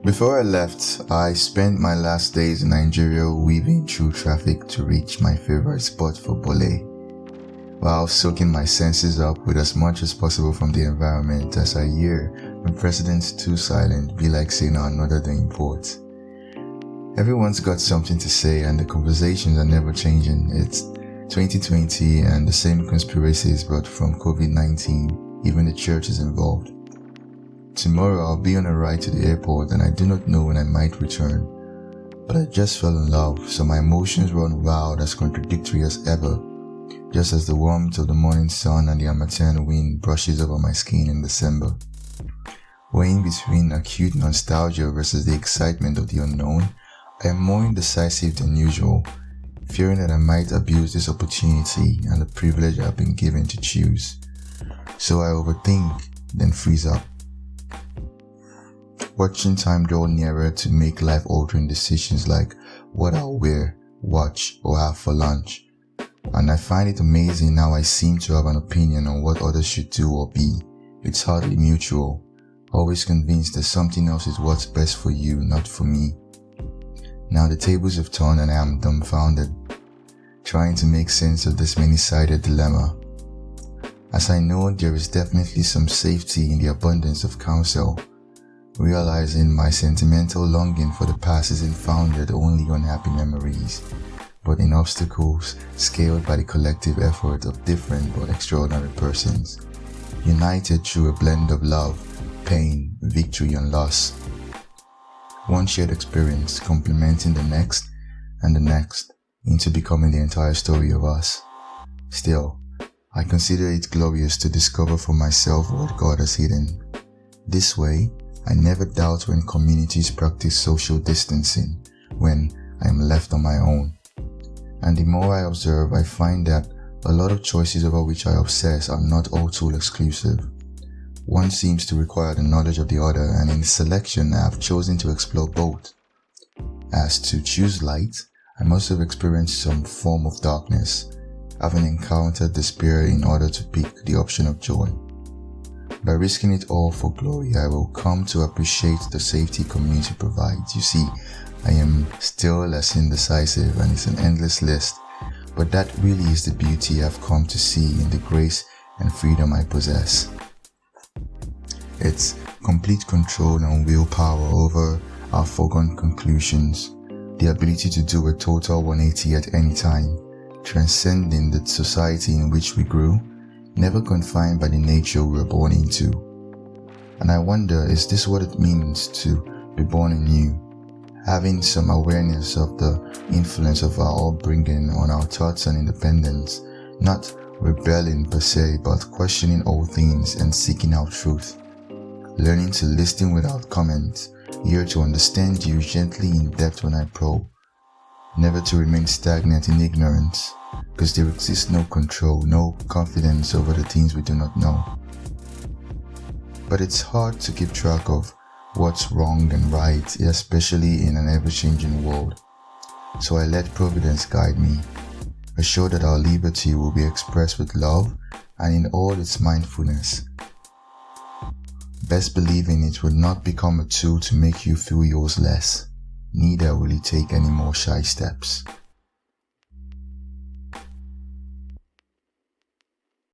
Before I left, I spent my last days in Nigeria weaving through traffic to reach my favorite spot for Bole, while soaking my senses up with as much as possible from the environment as I hear when president's too silent be like saying another than import. Everyone's got something to say and the conversations are never changing. It's 2020 and the same conspiracies, but from COVID-19, even the church is involved. Tomorrow I'll be on a ride to the airport and I do not know when I might return. But I just fell in love, so my emotions run wild, as contradictory as ever, just as the warmth of the morning sun and the harmattan wind brushes over my skin in December. Weighing between acute nostalgia versus the excitement of the unknown, I am more indecisive than usual, fearing that I might abuse this opportunity and the privilege I have been given to choose. So I overthink, then freeze up, watching time draw nearer to make life-altering decisions like what I'll wear, watch, or have for lunch. And I find it amazing how I seem to have an opinion on what others should do or be. It's hardly mutual, always convinced that something else is what's best for you, not for me. Now the tables have turned and I am dumbfounded, trying to make sense of this many-sided dilemma. As I know there is definitely some safety in the abundance of counsel, realizing my sentimental longing for the past isn't founded only on happy memories, but in obstacles scaled by the collective effort of different but extraordinary persons, united through a blend of love, pain, victory and loss. One shared experience complementing the next and the next into becoming the entire story of us. Still, I consider it glorious to discover for myself what God has hidden. This way, I never doubt when communities practice social distancing, when I am left on my own. And the more I observe, I find that a lot of choices over which I obsess are not all too exclusive. One seems to require the knowledge of the other, and in selection I have chosen to explore both. As to choose light, I must have experienced some form of darkness, having encountered despair in order to pick the option of joy. By risking it all for glory, I will come to appreciate the safety community provides. You see, I am still less indecisive and it's an endless list, but that really is the beauty I've come to see in the grace and freedom I possess. It's complete control and willpower over our foregone conclusions, the ability to do a total 180 at any time, transcending the society in which we grew, never confined by the nature we were born into. And I wonder, is this what it means to be born anew? Having some awareness of the influence of our upbringing on our thoughts and independence, not rebelling per se, but questioning all things and seeking out truth. Learning to listen without comment, here to understand you gently in depth when I probe. Never to remain stagnant in ignorance, because there exists no control, no confidence over the things we do not know. But it's hard to keep track of what's wrong and right, especially in an ever-changing world. So I let Providence guide me, assured that our liberty will be expressed with love and in all its mindfulness. Best believing it will not become a tool to make you feel yours less, neither will it take any more shy steps.